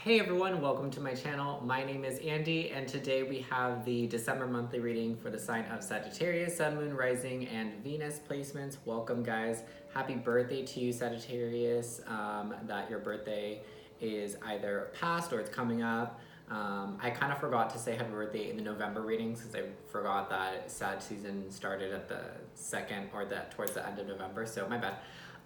Hey everyone, welcome to my channel. My name is Andy, and today we have the December monthly reading for the sign of Sagittarius, Sun, Moon, Rising, and Venus placements. Welcome, guys. Happy birthday to you, Sagittarius. That your birthday is either past or it's coming up. I kind of forgot to say happy birthday in the November readings because I forgot that Sag season started at the second or towards the end of November, so my bad.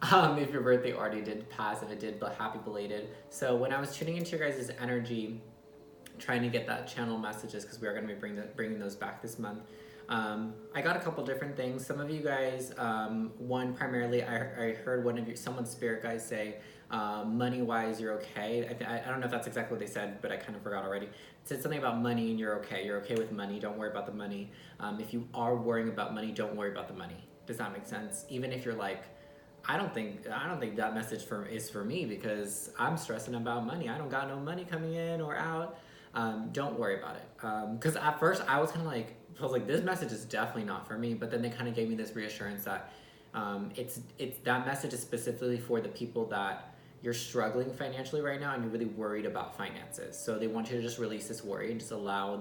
If your birthday already did pass, if it did, but happy belated. So when I was tuning into your guys' energy, trying to get that channel messages, because we are going to be bringing those back this month, I got a couple different things. Some of you guys, one primarily, I heard someone's spirit guys say, money-wise, you're okay. I don't know if that's exactly what they said, but I kind of forgot already. It said something about money and you're okay. You're okay with money. Don't worry about the money. If you are worrying about money, don't worry about the money. Does that make sense? Even if you're like, I don't think that message is for me because I'm stressing about money. I don't got no money coming in or out. Don't worry about it. Because at first I was like, this message is definitely not for me. But then they kind of gave me this reassurance that it's that message is specifically for the people that you're struggling financially right now and you're really worried about finances. So they want you to just release this worry and just allow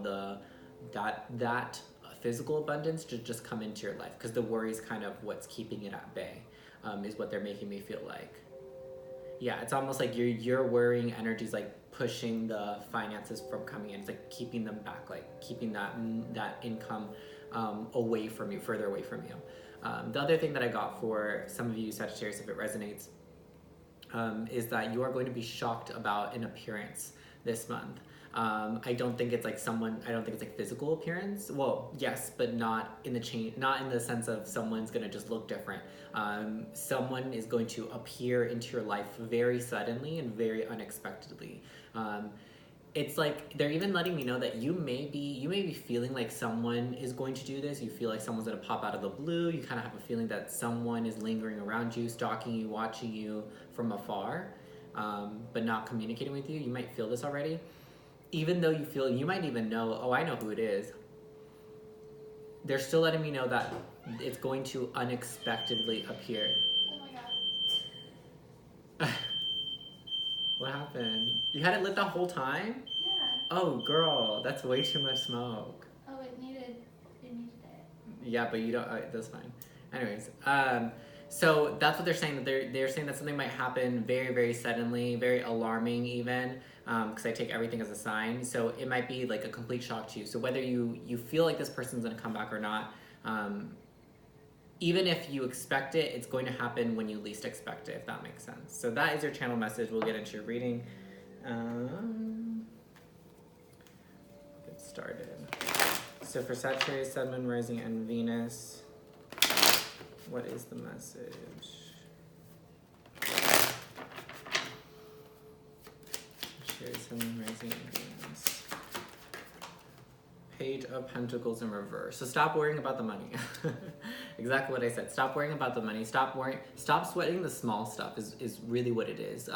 that physical abundance to just come into your life, because the worry is kind of what's keeping it at bay. Is what they're making me feel like. Yeah, it's almost like your worrying energy is like pushing the finances from coming in. It's like keeping them back, like keeping that income away from you, further away from you. The other thing that I got for some of you Sagittarius, if it resonates, is that you are going to be shocked about an appearance this month. I don't think it's like physical appearance. Well, yes, but not in the sense of someone's gonna just look different. Someone is going to appear into your life very suddenly and very unexpectedly. It's like they're even letting me know that you may be feeling like someone is going to do this. You feel like someone's gonna pop out of the blue. You kind of have a feeling that someone is lingering around you, stalking you, watching you from afar, but not communicating with you. You might feel this already. Even though you might even know, oh, I know who it is. They're still letting me know that it's going to unexpectedly appear. Oh my god. What happened? You had it lit the whole time? Yeah. Oh, girl, that's way too much smoke. Oh, it needed it. Yeah, but you don't. That's fine. Anyways, so that's what they're saying. That they're saying that something might happen very, very suddenly, very alarming even. Because I take everything as a sign. So it might be like a complete shock to you. So whether you feel like this person's gonna come back or not, even if you expect it, it's going to happen when you least expect it, if that makes sense. So that is your channel message. We'll get into your reading. Get started. So for Sagittarius, Sun, Moon, Rising, and Venus, what is the message? Sagittarius, Sun, Moon, Rising, and Venus. Page of Pentacles in reverse. So stop worrying about the money. Exactly what I said. Stop worrying about the money. Stop sweating the small stuff is really what it is.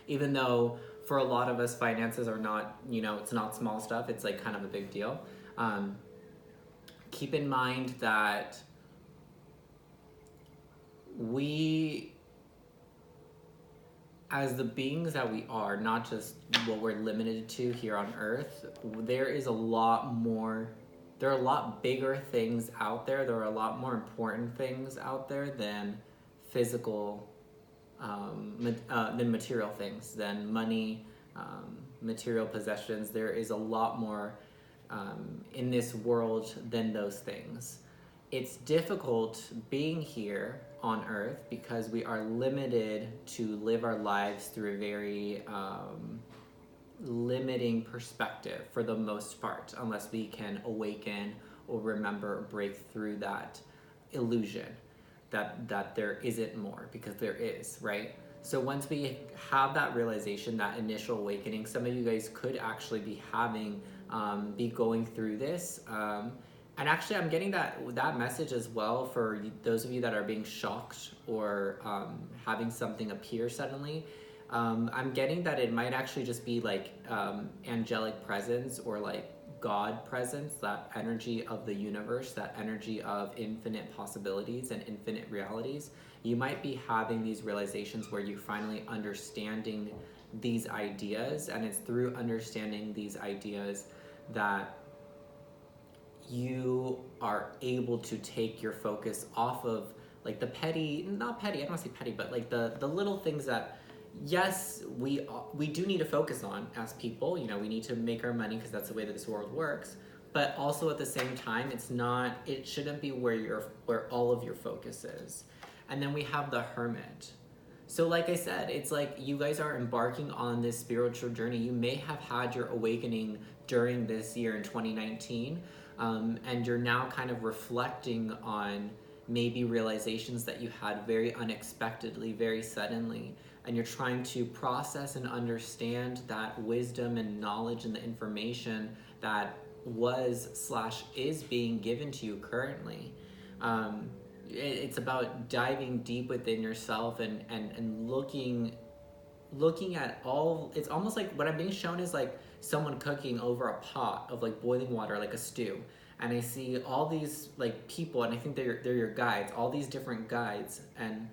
Even though for a lot of us finances are not, it's not small stuff. It's like kind of a big deal. Keep in mind that we, as the beings that we are, not just what we're limited to here on Earth, there are a lot bigger things out there. There are a lot more important things out there than physical, than material things, than money, material possessions. There is a lot more in this world than those things. It's difficult being here on Earth because we are limited to live our lives through a very limiting perspective for the most part, unless we can awaken or remember or break through that illusion that there isn't more, because there is, right? So once we have that realization, that initial awakening, some of you guys could actually be be going through this. And actually, I'm getting that message as well for those of you that are being shocked or having something appear suddenly. I'm getting that it might actually just be like angelic presence or like God presence, that energy of the universe, that energy of infinite possibilities and infinite realities. You might be having these realizations where you're finally understanding these ideas, and it's through understanding these ideas that you are able to take your focus off of like the petty, not petty, I don't want to say petty, but like the little things that, yes, we do need to focus on as people. You know, we need to make our money because that's the way that this world works. But also at the same time, it shouldn't be where all of your focus is. And then we have the Hermit. So like I said, it's like you guys are embarking on this spiritual journey. You may have had your awakening during this year in 2019, and you're now kind of reflecting on maybe realizations that you had very unexpectedly, very suddenly, and you're trying to process and understand that wisdom and knowledge and the information that was/is being given to you currently. It's about diving deep within yourself and looking at all. It's almost like what I'm being shown is like someone cooking over a pot of like boiling water, like a stew, and I see all these like people, and I think they're your guides, all these different guides and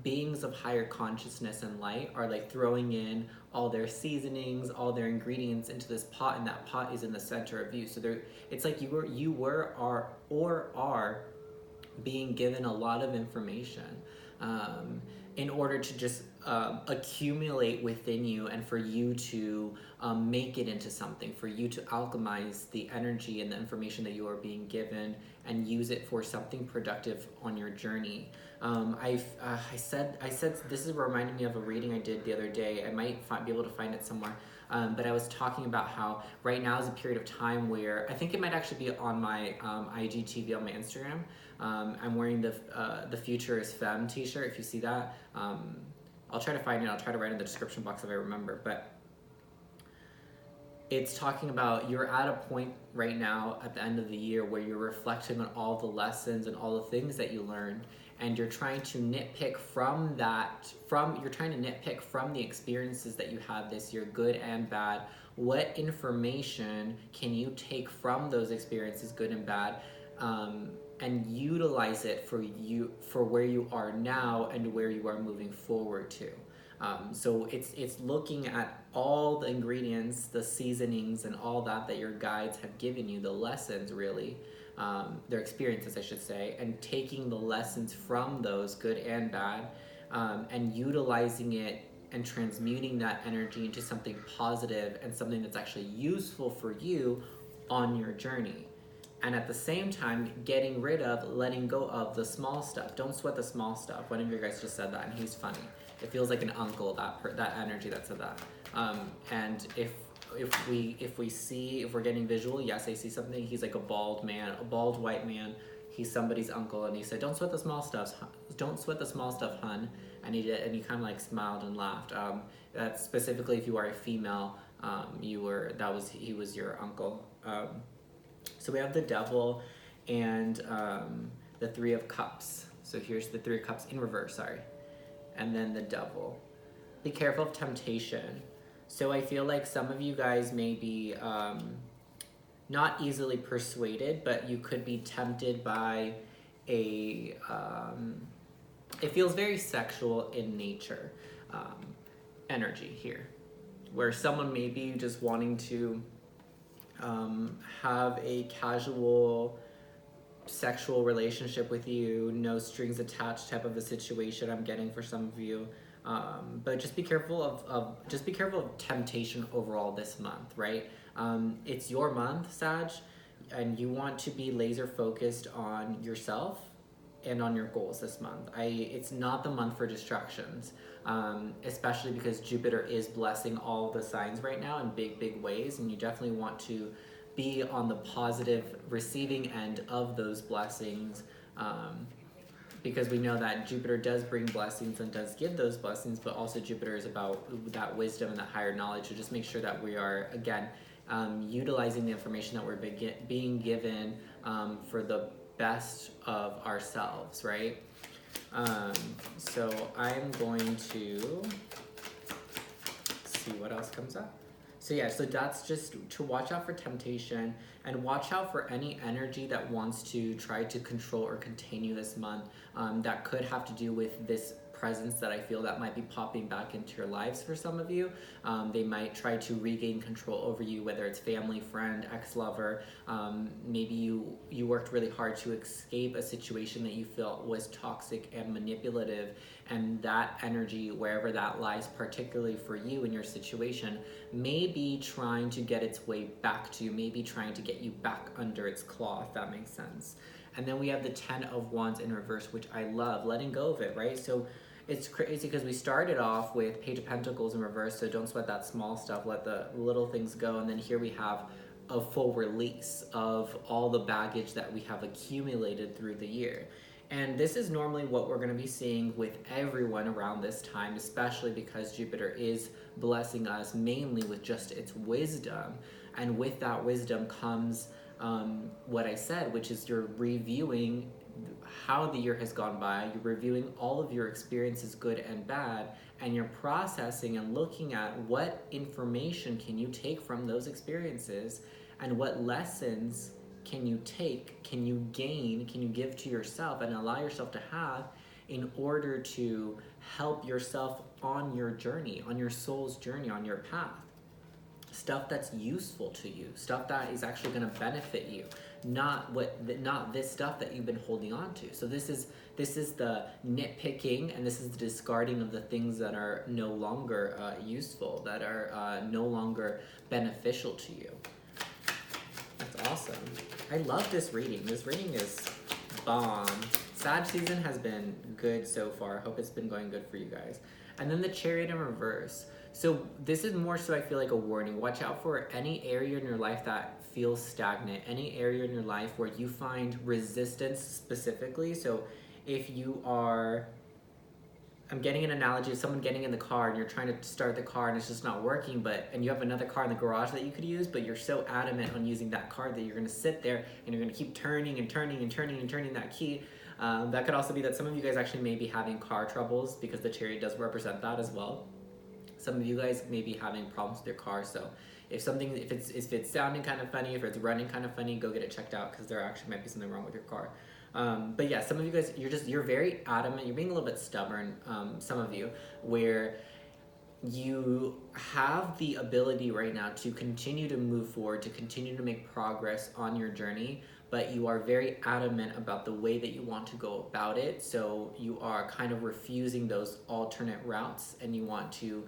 beings of higher consciousness and light are like throwing in all their seasonings, all their ingredients into this pot, and that pot is in the center of you. So it's like are being given a lot of information in order to just accumulate within you, and for you to make it into something, for you to alchemize the energy and the information that you are being given and use it for something productive on your journey. I said this is reminding me of a reading I did the other day. I might be able to find it somewhere. But I was talking about how right now is a period of time where I think it might actually be on my IGTV on my Instagram. I'm wearing the Future is Femme t-shirt, if you see that. I'll try to find it. I'll try to write in the description box if I remember. But it's talking about you're at a point right now at the end of the year where you're reflecting on all the lessons and all the things that you learned, and you're trying to nitpick from the experiences that you had this year, good and bad. What information can you take from those experiences, good and bad, and utilize it for where you are now and where you are moving forward to. So it's looking at all the ingredients, the seasonings, and all that your guides have given you, the lessons really, their experiences I should say, and taking the lessons from those, good and bad, and utilizing it and transmuting that energy into something positive and something that's actually useful for you on your journey. And at the same time, letting go of the small stuff. Don't sweat the small stuff. One of your guys just said that, and he's funny. It feels like an uncle, that energy that said that. And if we're getting visual, yes, I see something. He's like a bald white man. He's somebody's uncle, and he said, "Don't sweat the small stuff. Don't sweat the small stuff, hun." And he did, and he kind of like smiled and laughed. That's specifically if you are a female, he was your uncle. So we have the Devil and the Three of Cups. So here's the Three of Cups in reverse, sorry. And then the Devil. Be careful of temptation. So I feel like some of you guys may be not easily persuaded, but you could be tempted by it feels very sexual in nature, energy here, where someone may be just wanting to have a casual sexual relationship with you, no strings attached type of a situation I'm getting for some of you. But just be careful of temptation overall this month, right? It's your month, Sag, and you want to be laser focused on yourself and on your goals this month. It's not the month for distractions, especially because Jupiter is blessing all the signs right now in big ways, and you definitely want to be on the positive receiving end of those blessings, because we know that Jupiter does bring blessings and does give those blessings, but also Jupiter is about that wisdom and that higher knowledge. So just make sure that we are, again, utilizing the information that we're being given for the best of ourselves, right? So I'm going to see what else comes up. So yeah, so that's just to watch out for temptation and watch out for any energy that wants to try to control or contain you this month, that could have to do with this presence that I feel that might be popping back into your lives for some of you. They might try to regain control over you, whether it's family, friend, ex-lover. Maybe you worked really hard to escape a situation that you felt was toxic and manipulative, and that energy, wherever that lies, particularly for you in your situation, may be trying to get its way back to you, maybe trying to get you back under its claw, if that makes sense. And then we have the 10 of Wands in reverse, which I love, letting go of it, right? So it's crazy because we started off with Page of Pentacles in reverse, so don't sweat that small stuff, let the little things go. And then here we have a full release of all the baggage that we have accumulated through the year. And this is normally what we're going to be seeing with everyone around this time, especially because Jupiter is blessing us mainly with just its wisdom. And with that wisdom comes what I said, which is you're reviewing how the year has gone by, you're reviewing all of your experiences, good and bad, and you're processing and looking at what information can you take from those experiences, and what lessons can you take, can you gain, can you give to yourself and allow yourself to have in order to help yourself on your journey, on your soul's journey, on your path. Stuff that's useful to you, stuff that is actually going to benefit you, not this stuff that you've been holding on to. So this is the nitpicking, and this is the discarding of the things that are no longer useful, that are no longer beneficial to you. That's awesome. I love this reading. This reading is bomb. Sag season has been good so far. Hope it's been going good for you guys. And then the Chariot in reverse. So this is more so I feel like a warning. Watch out for any area in your life that feels stagnant, any area in your life where you find resistance specifically. So if you are, I'm getting an analogy of someone getting in the car and you're trying to start the car and it's just not working, and you have another car in the garage that you could use, but you're so adamant on using that car that you're going to sit there and you're going to keep turning and turning and turning and turning that key. That could also be that some of you guys actually may be having car troubles, because the Chariot does represent that as well. Some of you guys may be having problems with your car, so if it's sounding kind of funny, if it's running kind of funny, go get it checked out, because there actually might be something wrong with your car. But yeah, some of you guys, you're very adamant, you're being a little bit stubborn, some of you, where you have the ability right now to continue to move forward, to continue to make progress on your journey, but you are very adamant about the way that you want to go about it. So you are kind of refusing those alternate routes, and you want to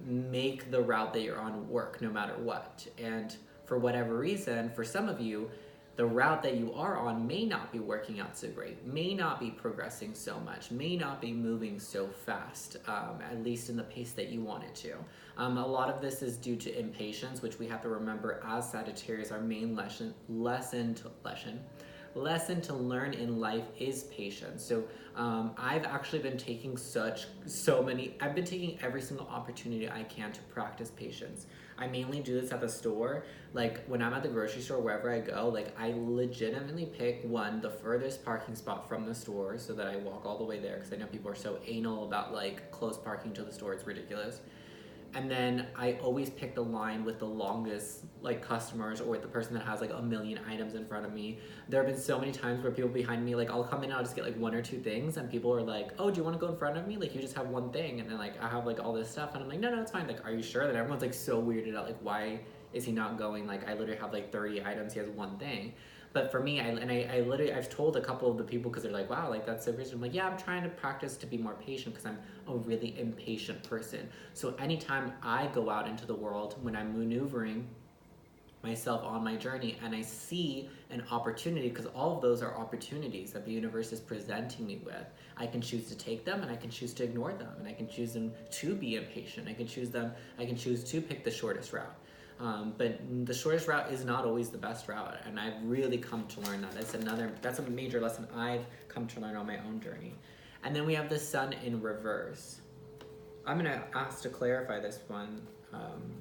make the route that you're on work no matter what. And for whatever reason, for some of you, the route that you are on may not be working out so great, may not be progressing so much, may not be moving so fast, at least in the pace that you want it to. A lot of this is due to impatience, which we have to remember as Sagittarius. Our main lesson to learn in life is patience. So I've actually been taking I've been taking every single opportunity I can to practice patience. I mainly do this at the store. Like when I'm at the grocery store, wherever I go, like I legitimately pick the furthest parking spot from the store, so that I walk all the way there, because I know people are so anal about like close parking to the store, it's ridiculous. And then I always pick the line with the longest like customers, or with the person that has like a million items in front of me. There have been so many times where people behind me, like I'll come in and I'll just get like one or two things, and people are like, oh, do you want to go in front of me? Like you just have one thing. And then like I have like all this stuff, and I'm like, no, it's fine. Like, are you sure? That everyone's like so weirded out. Like, why is he not going? Like I literally have like 30 items. He has one thing. But for me, I've told a couple of the people, because they're like, wow, like that's so crazy. I'm like, yeah, I'm trying to practice to be more patient, because I'm a really impatient person. So anytime I go out into the world, when I'm maneuvering myself on my journey and I see an opportunity, because all of those are opportunities that the universe is presenting me with, I can choose to take them, and I can choose to ignore them, and I can choose them to be impatient. I can choose to pick the shortest route. But the shortest route is not always the best route, and I've really come to learn that. That's a major lesson I've come to learn on my own journey. And then we have the Sun in reverse. I'm gonna ask to clarify this one.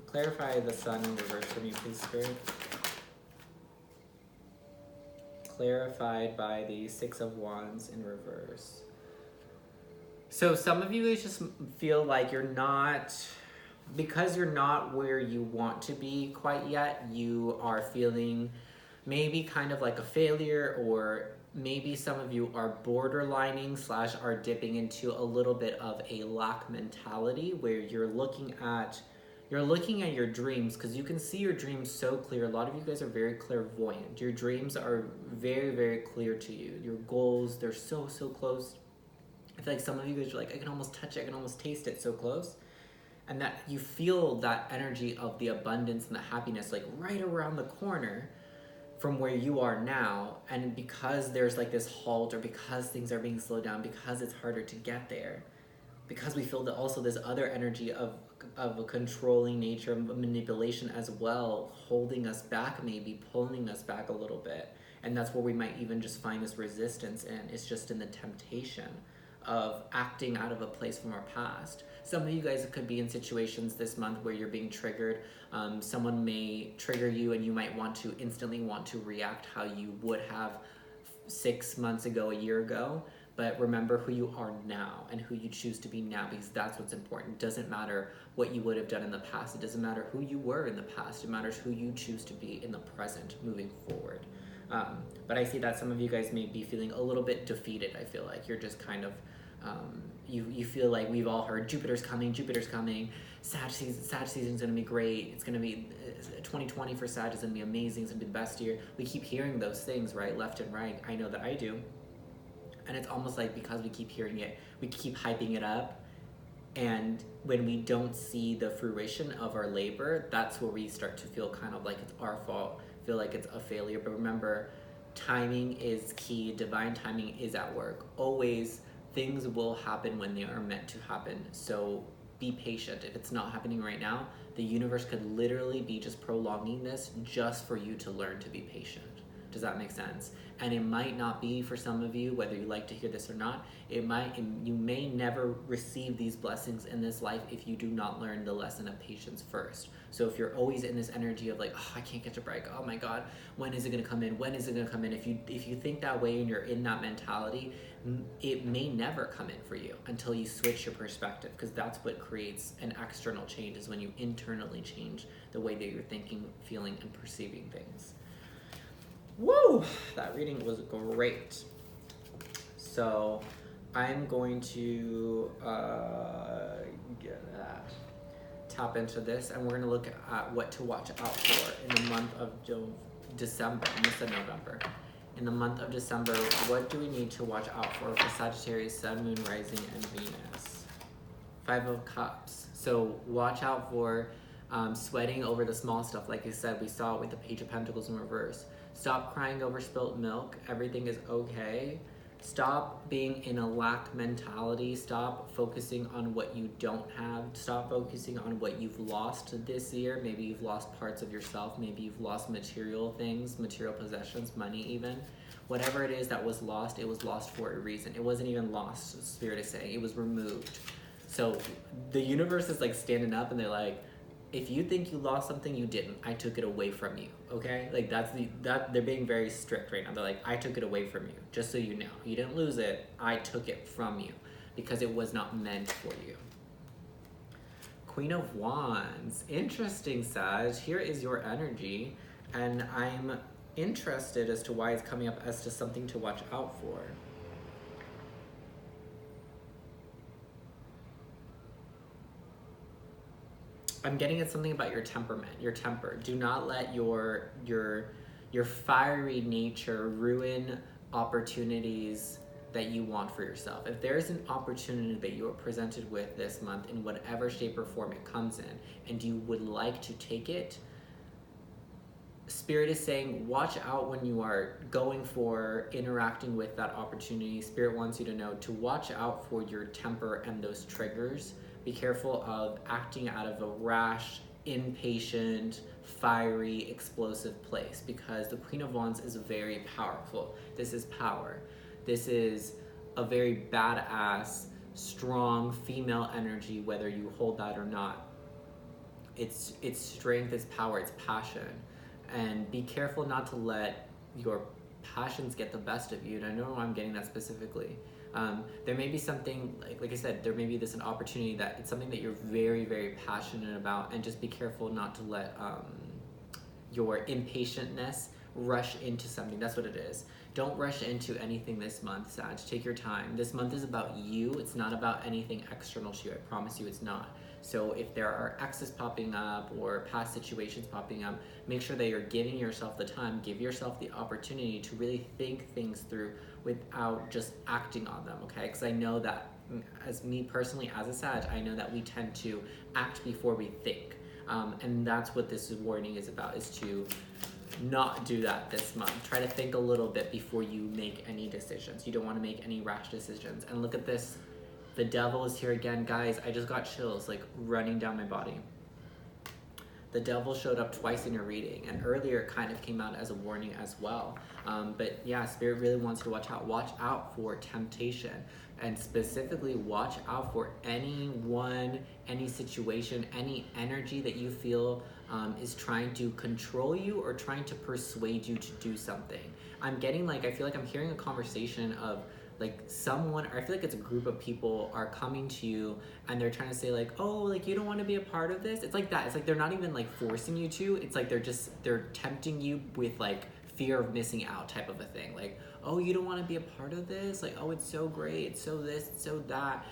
Clarify the Sun in reverse for me, please, Spirit. Clarified by the Six of Wands in reverse. So some of you guys just feel like because you're not where you want to be quite yet, you are feeling maybe kind of like a failure, or maybe some of you are borderlining / are dipping into a little bit of a lack mentality where you're looking at your dreams, because you can see your dreams so clear. A lot of you guys are very clairvoyant. Your dreams are very, very clear to you. Your goals, they're so close. I feel like some of you guys are like, I can almost touch it, I can almost taste it, so close. And that you feel that energy of the abundance and the happiness like right around the corner from where you are now. And because there's like this halt, or because things are being slowed down, because it's harder to get there, because we feel that also this other energy of a controlling nature, of manipulation as well, holding us back, maybe pulling us back a little bit. And that's where we might even just find this resistance in. It's just in the temptation of acting out of a place from our past. Some of you guys could be in situations this month where you're being triggered. Someone may trigger you and you might instantly want to react how you would have 6 months ago, a year ago. But remember who you are now and who you choose to be now, because that's what's important. It doesn't matter what you would have done in the past. It doesn't matter who you were in the past. It matters who you choose to be in the present, moving forward. But I see that some of you guys may be feeling a little bit defeated. I feel like you're just kind of, you feel like we've all heard Jupiter's coming, Sag season's gonna be great. It's gonna be 2020 for Sag is gonna be amazing. It's gonna be the best year. We keep hearing those things, right, left and right. I know that I do. And it's almost like because we keep hearing it, we keep hyping it up. And when we don't see the fruition of our labor, that's where we start to feel kind of like it's our fault, feel like it's a failure. But remember, timing is key. Divine timing is at work. Always, things will happen when they are meant to happen. So be patient. If it's not happening right now, the universe could literally be just prolonging this just for you to learn to be patient. Does that make sense? And it might not be for some of you, whether you like to hear this or not. You may never receive these blessings in this life if you do not learn the lesson of patience first. So if you're always in this energy of like, oh, I can't catch a break. Oh my God, when is it gonna come in? When is it gonna come in? If you think that way and you're in that mentality, it may never come in for you until you switch your perspective, because that's what creates an external change, is when you internally change the way that you're thinking, feeling, and perceiving things. Woo! That reading was great. So I'm going to tap into this, and we're going to look at what to watch out for in the month of December. I almost said November. In the month of December, what do we need to watch out for Sagittarius, Sun, Moon, Rising, and Venus? 5 of Cups. So watch out for sweating over the small stuff. Like I said, we saw it with the Page of Pentacles in reverse. Stop crying over spilt milk. Everything is okay. Stop being in a lack mentality. Stop focusing on what you don't have. Stop focusing on what you've lost this year. Maybe you've lost parts of yourself. Maybe you've lost material things, material possessions, money even. Whatever it is that was lost, it was lost for a reason. It wasn't even lost, Spirit is saying. It was removed. So the universe is like standing up and they're like, if you think you lost something, you didn't. I took it away from you, okay? Like they're being very strict right now. They're like, I took it away from you, just so you know. You didn't lose it, I took it from you because it was not meant for you. Queen of Wands, interesting, Sag. Here is your energy, and I'm interested as to why it's coming up as to something to watch out for. I'm getting at something about your temperament, your temper. Do not let your fiery nature ruin opportunities that you want for yourself. If there's an opportunity that you are presented with this month in whatever shape or form it comes in, and you would like to take it, Spirit is saying, watch out when you are going for interacting with that opportunity. Spirit wants you to know to watch out for your temper and those triggers. Be careful of acting out of a rash, impatient, fiery, explosive place, because the Queen of Wands is very powerful. This is power. This is a very badass, strong female energy, whether you hold that or not. It's strength, it's power, it's passion. And be careful not to let your passions get the best of you. And I don't know why I'm getting that specifically. There may be something, like I said, there may be an opportunity that it's something that you're very, very passionate about, and just be careful not to let your impatientness rush into something. That's what it is. Don't rush into anything this month, Sag. Take your time. This month is about you. It's not about anything external to you. I promise you it's not. So if there are exes popping up or past situations popping up, make sure that you're giving yourself the time, give yourself the opportunity to really think things through without just acting on them, okay? Because I know that, as me personally, as a Sag, I know that we tend to act before we think. And that's what this warning is about, is to not do that this month. Try to think a little bit before you make any decisions. You don't want to make any rash decisions. And look at this. The devil is here again. Guys, I just got chills like running down my body. The devil showed up twice in your reading, and earlier it kind of came out as a warning as well. But yeah, Spirit really wants to watch out. Watch out for temptation, and specifically watch out for anyone, any situation, any energy that you feel is trying to control you or trying to persuade you to do something. I'm getting like, I feel like I'm hearing a conversation of like someone, or I feel like it's a group of people are coming to you and they're trying to say like, oh, like you don't want to be a part of this. It's like that. It's like they're not even like forcing you to. It's like they're tempting you with like fear of missing out type of a thing. Like, oh, you don't want to be a part of this? Like, oh, it's so great, it's so this, it's so that.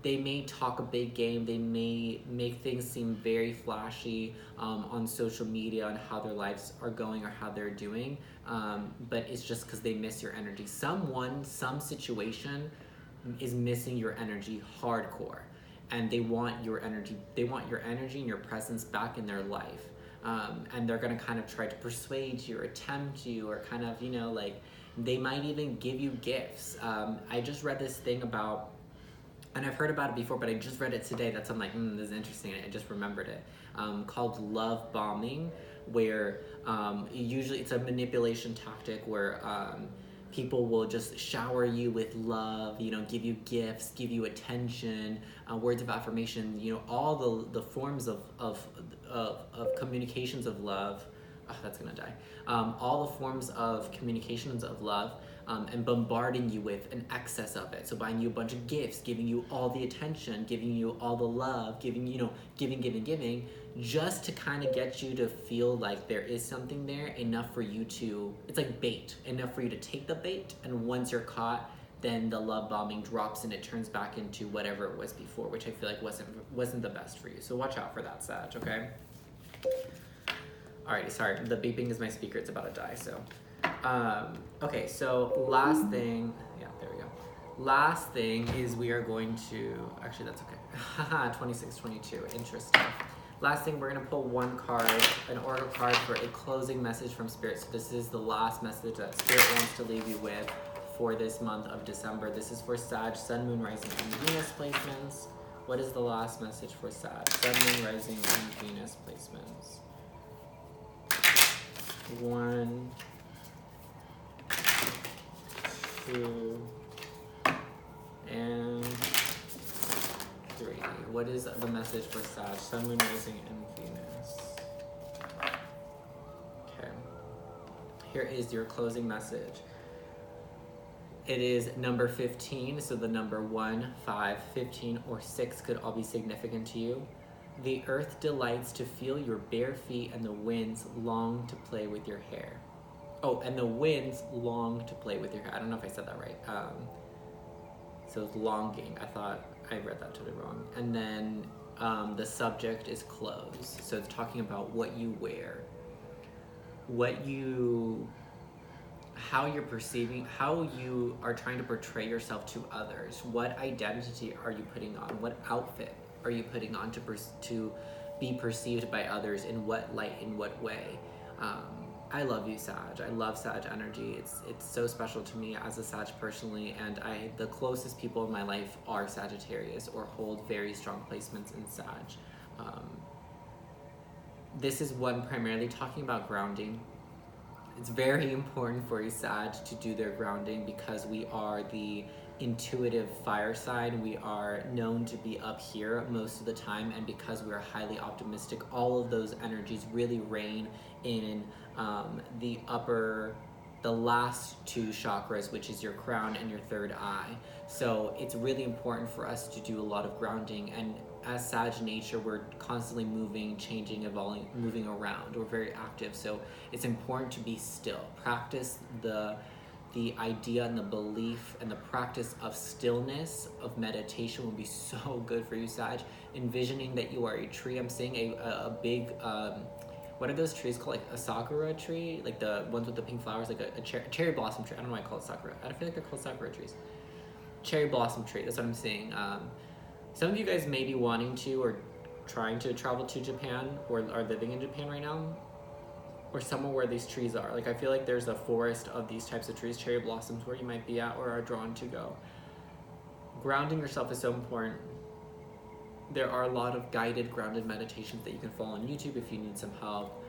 They may talk a big game. They may make things seem very flashy on social media on how their lives are going or how they're doing. But it's just because they miss your energy. Someone, some situation is missing your energy hardcore. And they want your energy. They want your energy and your presence back in their life. And they're going to kind of try to persuade you or tempt you or kind of, you know, like they might even give you gifts. I just read this thing about, and I've heard about it before, but I just read it today. That's, I'm like, this is interesting. I just remembered it. Called love bombing, where usually it's a manipulation tactic where people will just shower you with love, you know, give you gifts, give you attention, words of affirmation, you know, all the forms of communications of love. Oh, that's gonna die. All the forms of communications of love, and bombarding you with an excess of it. So buying you a bunch of gifts, giving you all the attention, giving you all the love, giving, you know, giving, just to kind of get you to feel like there is something there, enough for you to, it's like bait, enough for you to take the bait, and once you're caught, then the love bombing drops and it turns back into whatever it was before, which I feel like wasn't the best for you. So watch out for that, Sag, okay? Alrighty, sorry, the beeping is my speaker, it's about to die, so. Okay, so last thing, yeah, there we go. Last thing is we are going to, actually that's okay. Haha, 2622, interesting. Last thing, we're gonna pull one card, an oracle card for a closing message from Spirit. So this is the last message that Spirit wants to leave you with for this month of December. This is for Sag, Sun, Moon, Rising, and Venus placements. What is the last message for Sag, Sun, Moon, Rising, and Venus placements? 1, 2, and 3. What is the message for Sag, Sun, Moon, Rising, and Venus? Okay. Here is your closing message. It is number 15, so the number 1, 5, 15, or 6 could all be significant to you. The earth delights to feel your bare feet, and the winds long to play with your hair. Oh, and the winds long to play with your hair. I don't know if I said that right. So it's longing. I thought I read that totally wrong. And then the subject is clothes. So it's talking about what you wear, how you're perceiving, how you are trying to portray yourself to others. What identity are you putting on? What outfit are you putting on to be perceived by others? In what light, in what way? I love you, Sag. I love Sag energy. It's so special to me as a Sag personally, and the closest people in my life are Sagittarius or hold very strong placements in Sag. This is one primarily talking about grounding. It's very important for a Sag to do their grounding because we are the intuitive fire sign. We are known to be up here most of the time, and because we are highly optimistic, all of those energies really reign in the last 2 chakras, which is your crown and your third eye. So it's really important for us to do a lot of grounding, and as Sag nature, we're constantly moving, changing, evolving, moving around. We're very active, so it's important to be still. Practice the idea and the belief and the practice of stillness, of meditation will be so good for you, Sag. Envisioning that you are a tree. I'm seeing a big, what are those trees called? Like a sakura tree? Like the ones with the pink flowers, like a cherry blossom tree. I don't know why I call it sakura. I feel like they're called sakura trees. Cherry blossom tree, that's what I'm seeing. Some of you guys may be wanting to or trying to travel to Japan or are living in Japan right now, or somewhere where these trees are. Like I feel like there's a forest of these types of trees, cherry blossoms, where you might be at or are drawn to go. Grounding yourself is so important. There are a lot of guided grounded meditations that you can follow on YouTube if you need some help.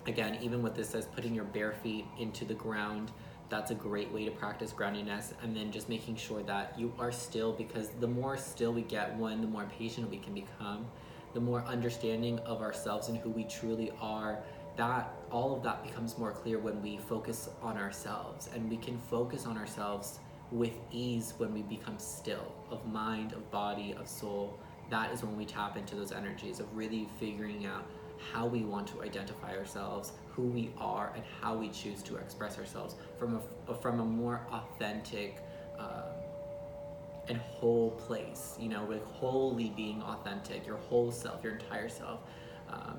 Again, even what this says, putting your bare feet into the ground, that's a great way to practice groundiness. And then just making sure that you are still, because the more still we get, the more patient we can become, the more understanding of ourselves and who we truly are, that all of that becomes more clear when we focus on ourselves. And we can focus on ourselves with ease when we become still, of mind, of body, of soul. That is when we tap into those energies of really figuring out how we want to identify ourselves, who we are, and how we choose to express ourselves from a more authentic and whole place, with wholly being authentic, your whole self, your entire self.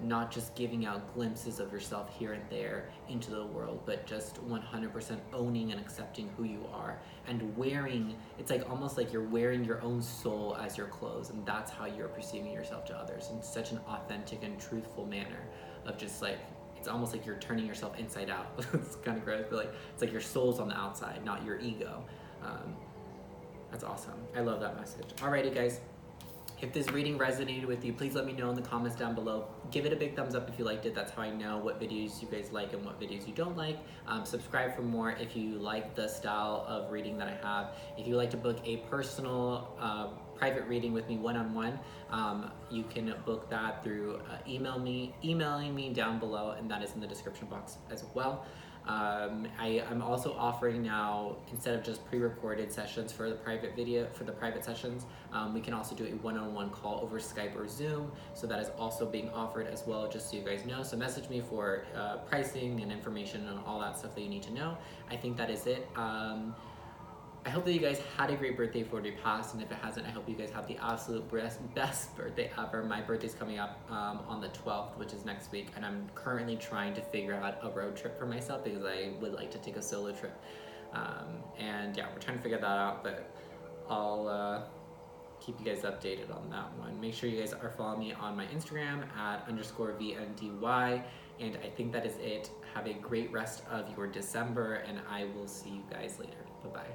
Not just giving out glimpses of yourself here and there into the world, but just 100% owning and accepting who you are, and wearing, it's like almost like you're wearing your own soul as your clothes, and that's how you're perceiving yourself to others in such an authentic and truthful manner of just like, it's almost like you're turning yourself inside out. It's kind of gross, but like, it's like your soul's on the outside, not your ego. That's awesome. I love that message. Alrighty, guys. If this reading resonated with you, please let me know in the comments down below. Give it a big thumbs up if you liked it. That's how I know what videos you guys like and what videos you don't like. Subscribe for more if you like the style of reading that I have. If you would like to book a personal private reading with me one-on-one, you can book that through emailing me down below, and that is in the description box as well. I'm also offering now, instead of just pre-recorded sessions for the private sessions, we can also do a one-on-one call over Skype or Zoom. So that is also being offered as well, just so you guys know. So message me for pricing and information and all that stuff that you need to know. I think that is it. I hope that you guys had a great birthday before it passed, and if it hasn't, I hope you guys have the absolute best birthday ever. My birthday's coming up on the 12th, which is next week, and I'm currently trying to figure out a road trip for myself because I would like to take a solo trip. And yeah, we're trying to figure that out, but I'll keep you guys updated on that one. Make sure you guys are following me on my Instagram at _VNDY, and I think that is it. Have a great rest of your December, and I will see you guys later. Bye-bye.